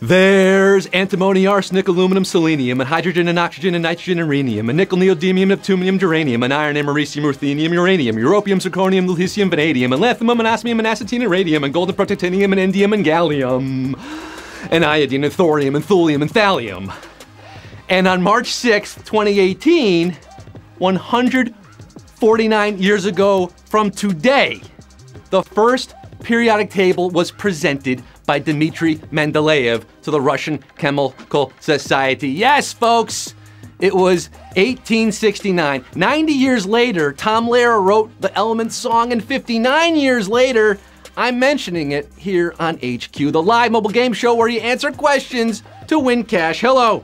There's antimony, arsenic, aluminum, selenium, and hydrogen and oxygen and nitrogen and rhenium, and nickel, neodymium, neptunium, geranium, and iron, americium, ruthenium, uranium, europium, zirconium, lithium, vanadium, and lanthanum, and osmium, and acetine, and radium, and golden protactinium, and indium, and gallium, and iodine, and thorium, and thulium, and thallium. And on March 6th, 2018, 149 years ago from today, the first periodic table was presented by Dmitry Mendeleev to the Russian Chemical Society. Yes, folks, it was 1869. 90 years later, Tom Lehrer wrote the Elements song, and 59 years later, I'm mentioning it here on HQ, the live mobile game show where you answer questions to win cash. Hello,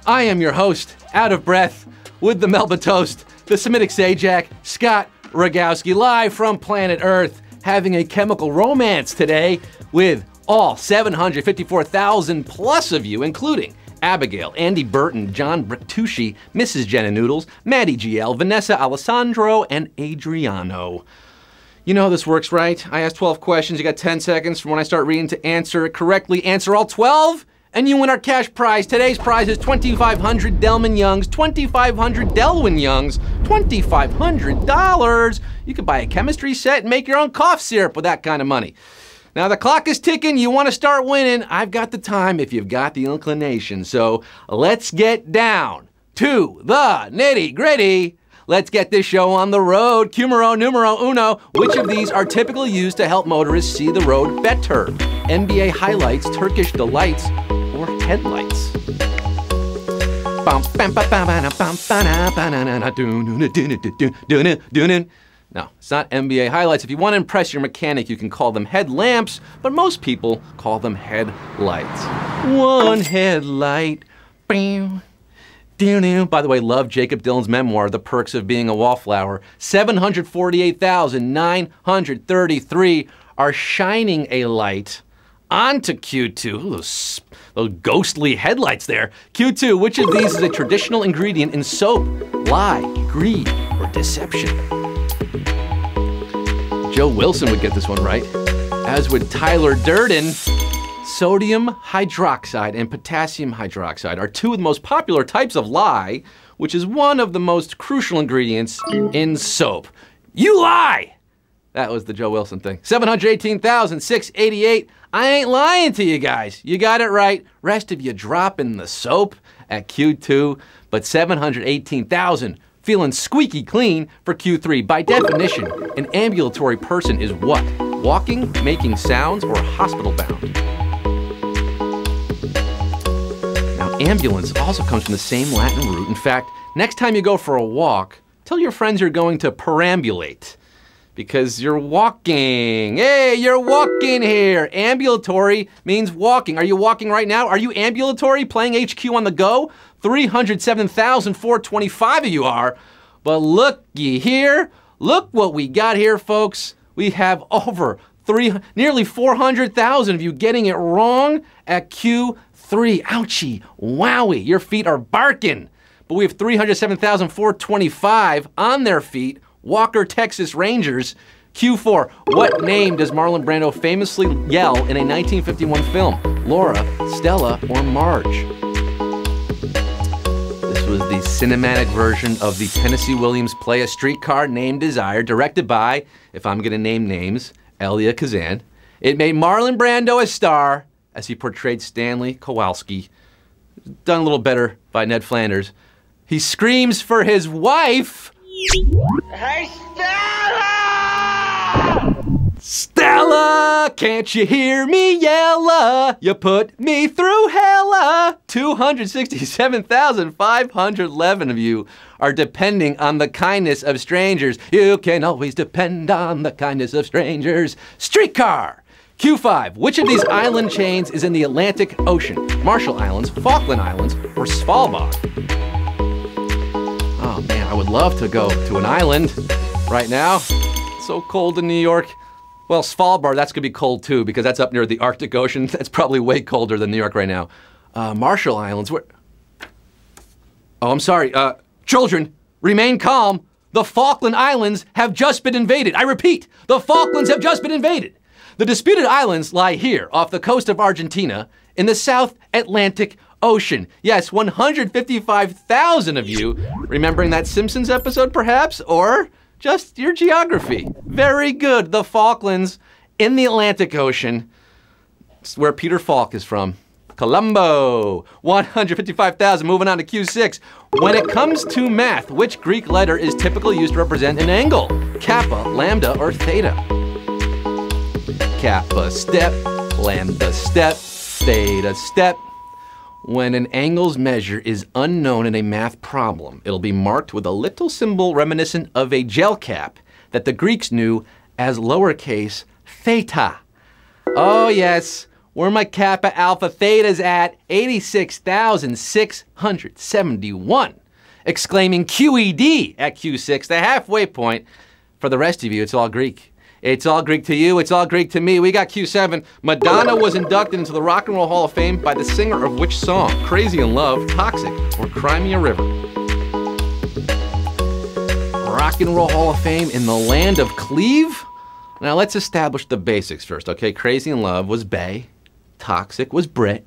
I am your host, out of breath, with the Melba Toast, the Semitic Sajak, Scott Rogowski, live from planet Earth, having a chemical romance today with all 754,000 plus of you, including Abigail, Andy Burton, John Bertucci, Mrs. Jenna Noodles, Maddie GL, Vanessa Alessandro, and Adriano. You know how this works, right? I ask 12 questions, you got 10 seconds from when I start reading to answer it correctly. Answer all 12, and you win our cash prize. Today's prize is 2,500 Delman Youngs, 2,500 Delwyn Youngs, $2,500. You could buy a chemistry set and make your own cough syrup with that kind of money. Now the clock is ticking, you want to start winning. I've got the time if you've got the inclination. So let's get down to the nitty gritty. Let's get this show on the road. Cumero numero uno. Which of these are typically used to help motorists see the road better? NBA highlights, Turkish delights, or headlights? No, it's not NBA highlights. If you want to impress your mechanic, you can call them headlamps, but most people call them headlights. One headlight. By the way, love Jacob Dylan's memoir, The Perks of Being a Wallflower. 748,933 are shining a light onto Q2. Those ghostly headlights there. Q2, which of these is a traditional ingredient in soap? Lie, greed, or deception? Joe Wilson would get this one right, as would Tyler Durden. Sodium hydroxide and potassium hydroxide are two of the most popular types of lye, which is one of the most crucial ingredients in soap. You lie! That was the Joe Wilson thing. 718,688. I ain't lying to you guys. You got it right. Rest of you dropping the soap at Q2, but 718,000 feeling squeaky clean for Q3. By definition, an ambulatory person is what? Walking, making sounds, or hospital bound? Now, ambulance also comes from the same Latin root. In fact, next time you go for a walk, tell your friends you're going to perambulate, because you're walking. Hey, you're walking here. Ambulatory means walking. Are you walking right now? Are you ambulatory, playing HQ on the go? 307,425 of you are. But looky here. Look what we got here, folks. We have over nearly 400,000 of you getting it wrong at Q3. Ouchie, wowie, your feet are barking. But we have 307,425 on their feet. Walker, Texas Rangers. Q4, what name does Marlon Brando famously yell in a 1951 film? Laura, Stella, or Marge? This was the cinematic version of the Tennessee Williams play A Streetcar Named Desire, directed by, if I'm gonna name names, Elia Kazan. It made Marlon Brando a star as he portrayed Stanley Kowalski. Done a little better by Ned Flanders. He screams for his wife. Hey, Stella! Stella, can't you hear me yella? You put me through hella. 267,511 of you are depending on the kindness of strangers. You can always depend on the kindness of strangers. Streetcar. Q5, which of these island chains is in the Atlantic Ocean? Marshall Islands, Falkland Islands, or Svalbard? Oh man, I would love to go to an island right now. It's so cold in New York. Well, Svalbard, that's gonna be cold too, because that's up near the Arctic Ocean. That's probably way colder than New York right now. Marshall Islands, where? Oh, I'm sorry. Children, remain calm. The Falkland Islands have just been invaded. I repeat, the Falklands have just been invaded. The disputed islands lie here, off the coast of Argentina, in the South Atlantic Ocean. Yes, 155,000 of you remembering that Simpsons episode perhaps, or just your geography. Very good. The Falklands in the Atlantic Ocean. It's where Peter Falk is from. Colombo. 155,000. Moving on to Q6. When it comes to math, which Greek letter is typically used to represent an angle? Kappa, lambda, or theta? Kappa step, lambda step, theta step. When an angle's measure is unknown in a math problem, it'll be marked with a little symbol reminiscent of a gel cap that the Greeks knew as lowercase theta. Oh yes, where my kappa alpha theta's at? 86,671. Exclaiming QED at Q6, the halfway point. For the rest of you, it's all Greek. It's all Greek to you, it's all Greek to me. We got Q7. Madonna was inducted into the Rock and Roll Hall of Fame by the singer of which song? Crazy in Love, Toxic, or Cry Me a River? Rock and Roll Hall of Fame in the land of Cleve? Now let's establish the basics first, okay? Crazy in Love was Bay, Toxic was Brit,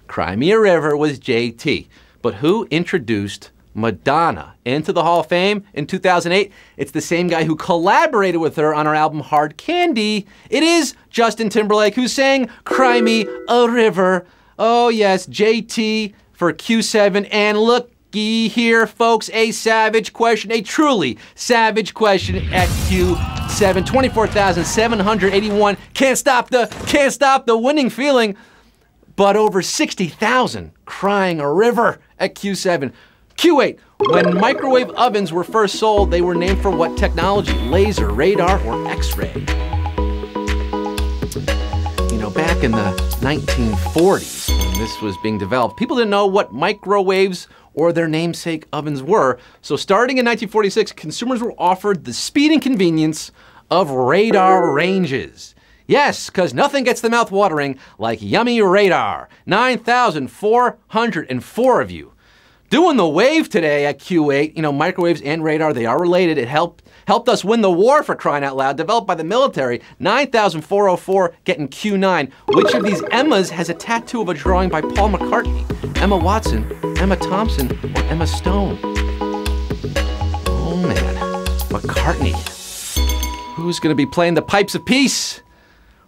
Cry Me a River was JT. But who introduced Madonna into the Hall of Fame in 2008? It's the same guy who collaborated with her on her album Hard Candy. It is Justin Timberlake who sang Cry Me a River. Oh yes, JT for Q7. And looky here, folks, a savage question, a truly savage question at Q7. 24,781. Can't stop the winning feeling. But over 60,000 crying a river at Q7. Q8, when microwave ovens were first sold, they were named for what technology? Laser, radar, or X-ray? You know, back in the 1940s, when this was being developed, people didn't know what microwaves or their namesake ovens were. So starting in 1946, consumers were offered the speed and convenience of radar ranges. Yes, because nothing gets the mouth watering like yummy radar. 9,404 of you. Doing the wave today at Q8, you know, microwaves and radar, they are related. It helped us win the war, for crying out loud, developed by the military. 9,404 getting Q9. Which of these Emmas has a tattoo of a drawing by Paul McCartney? Emma Watson, Emma Thompson, or Emma Stone? Oh man, McCartney. Who's gonna be playing the pipes of peace?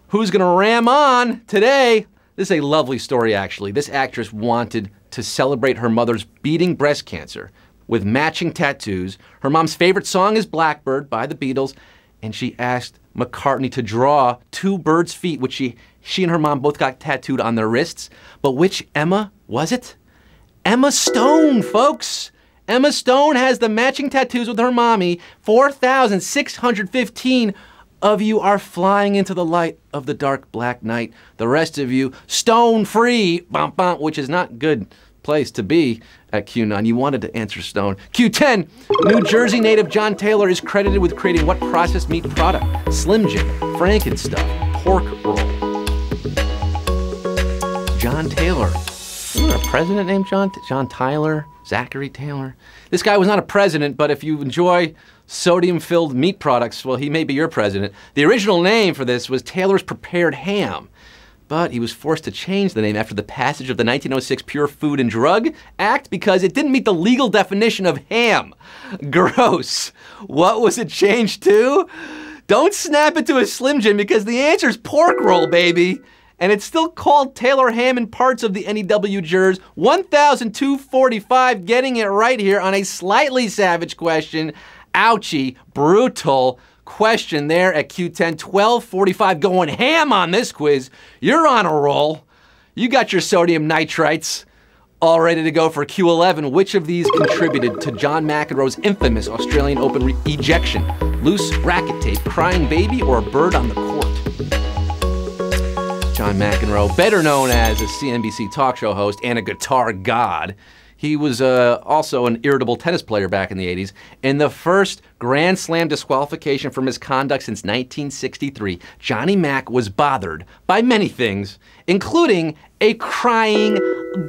Who's gonna ram on today? This is a lovely story, actually. This actress wanted to celebrate her mother's beating breast cancer with matching tattoos. Her mom's favorite song is Blackbird by the Beatles, and she asked McCartney to draw two birds' feet, which she and her mom both got tattooed on their wrists. But which Emma was it? Emma Stone, folks. Emma Stone has the matching tattoos with her mommy. 4,615 of you are flying into the light of the dark black night. The rest of you stone free, bum, bum, which is not good place to be at Q9. You wanted to answer stone. Q10, New Jersey native John Taylor is credited with creating what processed meat product? Slim Jim, Frankenstuff, pork roll. John Taylor. Isn't there a president named John Tyler? Zachary Taylor? This guy was not a president, but if you enjoy sodium-filled meat products, well, he may be your president. The original name for this was Taylor's Prepared Ham, but he was forced to change the name after the passage of the 1906 Pure Food and Drug Act because it didn't meet the legal definition of ham. Gross. What was it changed to? Don't snap it to a Slim Jim because the answer's pork roll, baby. And it's still called Taylor Ham in parts of the NEW jurors. 1,245 getting it right here on a slightly savage question. Ouchie, brutal question there at Q10. 1245 going ham on this quiz. You're on a roll. You got your sodium nitrites all ready to go for Q11. Which of these contributed to John McEnroe's infamous Australian Open ejection? Loose racket tape, crying baby, or a bird on the court? John McEnroe, better known as a CNBC talk show host and a guitar god. He was also an irritable tennis player back in the 80s. In the first Grand Slam disqualification for misconduct since 1963, Johnny Mac was bothered by many things, including a crying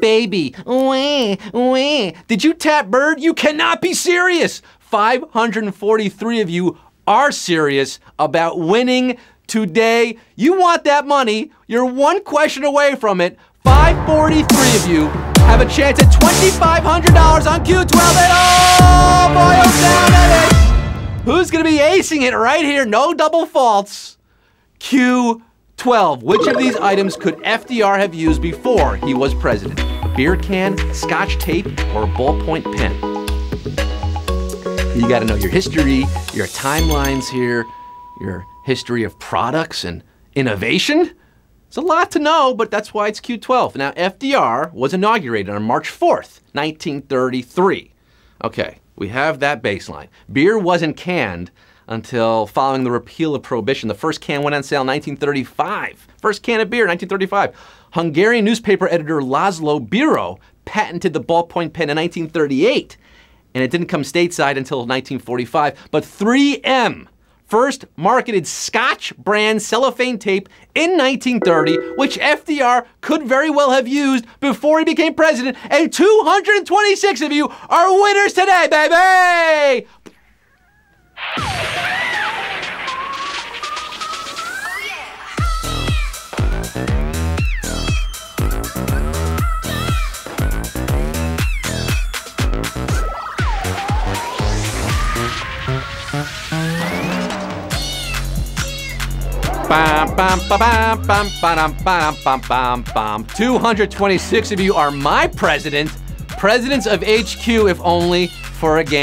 baby. Wah, wah. Did you tap bird? You cannot be serious. 543 of you are serious about winning today. You want that money. You're one question away from it. 543 of you have a chance at $2,500 on Q12. And oh boy, oh down at it. Who's gonna be acing it right here? No double faults. Q12. Which of these items could FDR have used before he was president? A beer can, Scotch tape, or a ballpoint pen? You gotta know your history, your timelines here, your history of products and innovation. It's a lot to know, but that's why it's Q12. Now, FDR was inaugurated on March 4th, 1933. Okay, we have that baseline. Beer wasn't canned until following the repeal of Prohibition. The first can went on sale in 1935. First can of beer, 1935. Hungarian newspaper editor Laszlo Biro patented the ballpoint pen in 1938, and it didn't come stateside until 1945. But 3M first marketed Scotch brand cellophane tape in 1930, which FDR could very well have used before he became president, and 226 of you are winners today, baby! Bam, bam, bam, bam, bam, bam, bam, bam, bam. 226 of you are my president, presidents of HQ, if only for a game.